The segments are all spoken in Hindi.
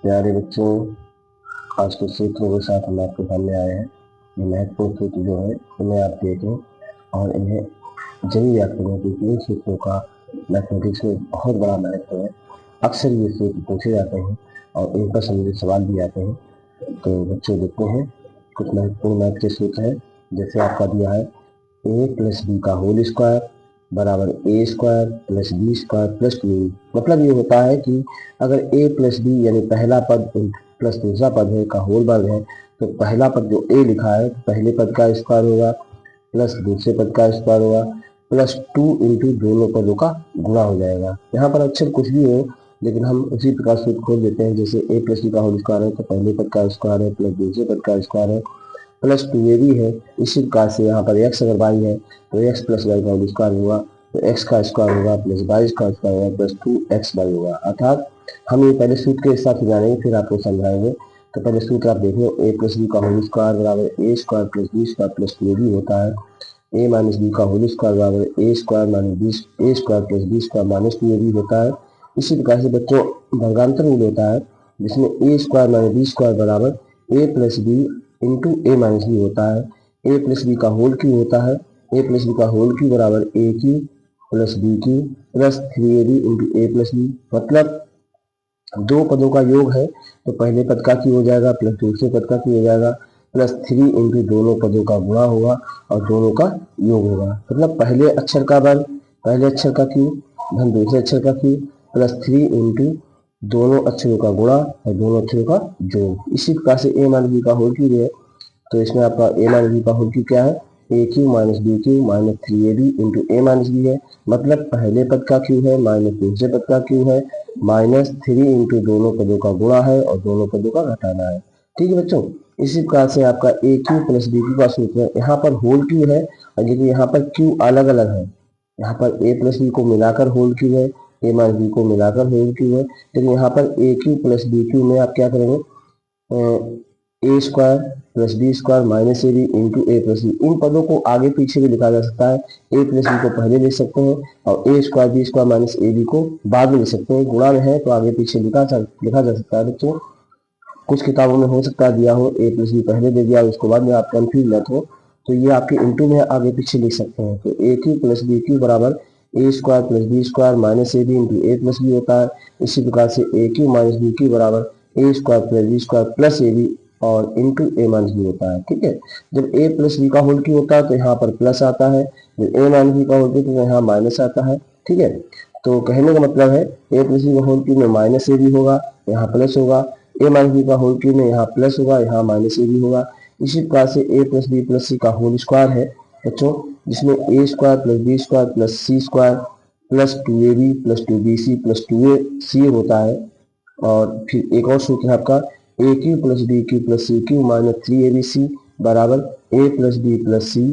प्यारे बच्चों, आज के सूत्रों के साथ हम आपके सामने आए हैं। ये महत्वपूर्ण सूत्र जो है इन्हें आप देखें और इन्हें जरूर याद करें, क्योंकि इन सूत्रों का मैथमेटिक्स में बहुत बड़ा महत्व है। अक्सर ये सूत्र पूछे जाते हैं और इन पर संबंधित सवाल भी आते हैं। तो बच्चों देखते हैं कुछ महत्वपूर्ण मैथ के सूत्र है। जैसे आपका दिया है a प्लस बी का होल स्क्वायर बराबर A square plus B square plus 2ab। मतलब ये होता है कि अगर a प्लस बी यानी पहला पद प्लस दूसरा पद है का होल वर्ग है, तो पहला पद जो a लिखा है पहले पद का स्क्वायर होगा प्लस दूसरे पद का स्क्वायर होगा प्लस 2 इंटू दोनों पदों का गुणा हो जाएगा। यहाँ पर अक्षर कुछ भी हो, लेकिन हम उसी प्रकार सूत्र खोल देते हैं। जैसे a प्लस बी का होल स्क्वायर है तो पहले पद का स्क्वायर है प्लस दूसरे पद का स्क्वायर है प्लस 2ab है। इसी प्रकार से यहाँ पर x अगर y है तो x प्लस वाई का होल स्क्वायर होगा, तो x का स्क्वायर होगा प्लस वाई का स्क्वायर होगा प्लस 2xy होगा। अर्थात हम ये पहले सूत्र के हिसाब से जानेंगे, फिर आपको समझाएंगे। तो पहले सूत्र आप देखिए, a प्लस बी का होल स्क्वायर बराबर A square plus B square plus 2ab होता है। a माइनस बी का होल स्क्वायर बराबर A square minus A square plus B square minus 2ab होता है। इसी प्रकार से बच्चों वर्गांतर रूल होता है, जिसमें A square minus B square बराबर A plus B into A minus B होता है। ए प्लस बी का होल क्यूब होता है। ए प्लस बी का होल क्यूब बराबर A cube plus B cube plus 3ab into A plus B. मतलब दो पदों का योग है तो पहले पद का क्यूब हो जाएगा प्लस दूसरे पद का क्यूब हो जाएगा प्लस 3 इंटू दोनों पदों का गुणा होगा और दोनों का योग होगा। मतलब पहले अक्षर का वर्ग, पहले अक्षर का क्यूब धन दूसरे अक्षर का क्यूब प्लस 3 इंटू दोनों अक्षरों का गुणा और दोनों अक्षरों का जोड़। इसी प्रकार से a माइनस बी का होल क्यूब है, तो इसमें आपका a माइनस बी का होल क्यूब क्या है, A cube minus B cube minus 3ab into A minus B है। मतलब पहले पद का क्यूब है माइनस दूसरे पद का क्यूब है माइनस 3 इंटू दोनों पदों का गुणा है और दोनों पदों का घटाना है। ठीक है बच्चों, इसी प्रकार से आपका ए क्यूब प्लस बी क्यूब का सूत्र है। यहाँ पर होल क्यूब है और देखिए यहाँ पर क्यूब अलग अलग है। यहाँ पर a प्लस बी को मिलाकर होल क्यूब है, ए माइनस बी को मिलाकर होल क्यूब है। लेकिन यहाँ पर A cube plus B cube में आप क्या करेंगे, A square plus B square minus A B into A plus B. इन पदों को आगे पीछे भी लिखा जा सकता है। ए प्लस बी को पहले लिख सकते हैं और A square B square minus A B को बाद में लिख सकते हैं। गुणा में है तो आगे पीछे लिखा जा सकता है। बच्चों कुछ किताबों में हो सकता है दिया हो ए प्लस बी पहले दे दिया उसके बाद में आप कंफ्यूज मत हो, तो ये आपके इंटू में आगे पीछे लिख सकते हैं। तो A cube plus B cube बराबर A square plus B square minus A B into A plus B होता है। इसी प्रकार से A cube minus B cube बराबर A square plus B square plus A B और इंटू ए माइनस बी होता है। ठीक है, जब ए प्लस बी का होल क्यू होता है तो यहाँ पर प्लस आता है, जब ए माइनस बी का होल क्यू तो यहाँ माइनस आता है। ठीक है, तो कहने का मतलब है ए प्लस बी का होल क्यू में माइनस ए बी होगा, यहाँ प्लस होगा। ए माइनस बी का होल क्यूब में यहाँ प्लस होगा, यहाँ माइनस ए बी होगा। इसी प्रकार से A plus B plus C का होल स्क्वायर है बच्चों, जिसमें A square plus B square plus C square plus 2ab plus 2bc plus 2ac होता है। और फिर एक और सूत्र है आपका A cube plus B cube plus C cube minus 3abc बराबर A plus B plus C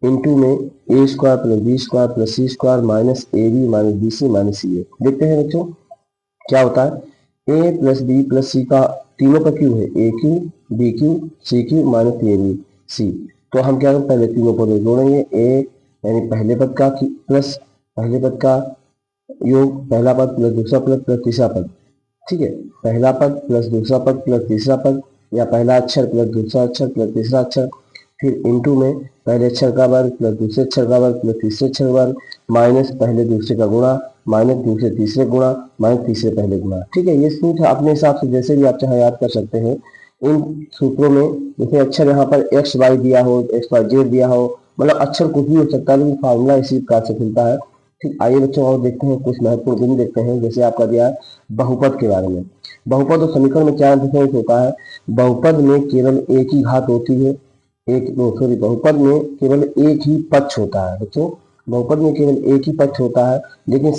into में A square plus B square plus C square minus A B minus B C minus C है। देखते हैं बच्चों क्या होता है। A plus B plus C का तीनों का क्यूब है, A cube B cube C cube minus 3ac। तो हम क्या करें, पहले तीनों को जोड़ेंगे। ए यानी पहले पद का प्लस पहले पद का योग, पहला पद प्लस दूसरा पद प्लस तीसरा पद। ठीक है, पहला पद प्लस दूसरा पद प्लस तीसरा पद, या पहला अक्षर प्लस दूसरा अक्षर प्लस तीसरा अक्षर, फिर इंटू में पहले अक्षर का वर्ग प्लस दूसरे अक्षर का वर्ग प्लस तीसरे अक्षर वर्ग माइनस पहले दूसरे का गुणा माइनस दूसरे तीसरे गुणा माइनस तीसरे पहले गुणा। ठीक है, ये सूत्र अपने हिसाब से जैसे भी आप चाहे याद कर सकते हैं। इन सूत्रों में जैसे अक्षर यहाँ पर एक्स वाई दिया हो, एक्स वाई जेड दिया हो, मतलब अक्षर कुछ भी हो सकता है, लेकिन फार्मूला इसी प्रकार से खुलता है। ठीक, आइए बच्चों और देखते हैं कुछ महत्वपूर्ण गुण देखते हैं। जैसे आपका दिया है बहुपद के बारे में। बहुपद और समीकरण में क्या डिफरेंस होता है, बहुपद में केवल एक ही घात होती है, बहुपद में केवल एक ही पक्ष होता है बच्चों, बहुपद में केवल एक ही पक्ष होता है। लेकिन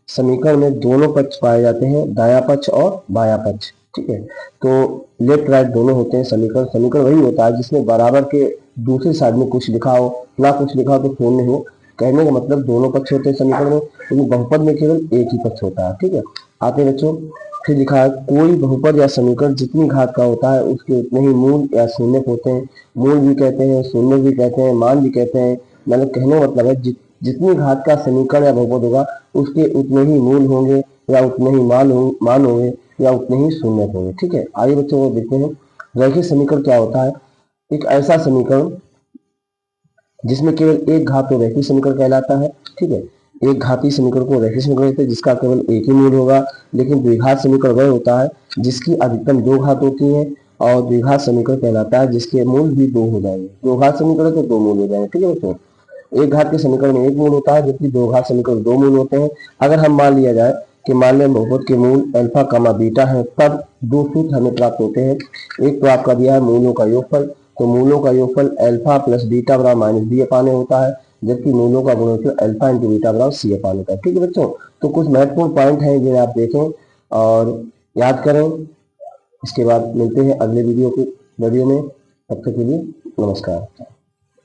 समीकरण में दोनों पक्ष पाए जाते हैं, दायां पक्ष और बायां पक्ष। ठीक है, तो लेफ्ट राइट दोनों होते हैं। समीकरण वही होता है जिसमें बराबर के दूसरी साइड में कुछ लिखा हो, ना कुछ लिखा हो तो शून्य हो। कहने का मतलब दोनों पक्ष होते हैं समीकरण में, लेकिन बहुपद में केवल एक ही पक्ष होता है। ठीक है, आते बच्चों फिर लिखा है कोई बहुपद या समीकरण जितनी घात का होता है उसके उतने ही मूल या शून्य होते हैं। मूल भी कहते हैं, शून्य भी कहते हैं, मान भी कहते हैं। मतलब कहने का मतलब है जितनी घात का समीकरण या बहुपद होगा उसके उतने ही मूल होंगे या उतने ही मान होंगे या उतने ही शून्य होंगे। ठीक है, आइए बच्चों देखते हैं रैखिक समीकरण क्या होता है। एक ऐसा समीकरण जिसमें केवल एक घात तो रैखिक समीकरण कहलाता है। ठीक है, एक घातीय समीकरण को रैखिक समीकरण कहते हैं जिसका केवल एक ही मूल होगा। लेकिन द्विघात समीकरण वह होता है जिसकी अधिकतम दो घात होती है, और द्विघात समीकरण कहलाता है जिसके मूल भी दो हो जाएंगे। दो घात समीकरण तो दो मूल हो जाएंगे। ठीक है बच्चों, एक घात के समीकरण में एक मूल होता है जबकि दो घात समीकरण दो मूल होते हैं। अगर हम मान लिया जाए कि मान लें बहुपद के मूल अल्फा कामा बीटा है, तब दो सूत्र हमें प्राप्त होते हैं। एक तो आपका दिया है मूलों का योगफल, तो मूलों का योगफल अल्फा प्लस बीटा बराबर माइनस बी अपान ए होता है, जबकि मूलों का गुणनफल अल्फा इंटू बीटा बराबर सी अपान होता है। ठीक है बच्चों, तो कुछ महत्वपूर्ण पॉइंट हैं जिन्हें आप देखें और याद करें। इसके बाद मिलते हैं अगले वीडियो में। तब तक के लिए नमस्कार।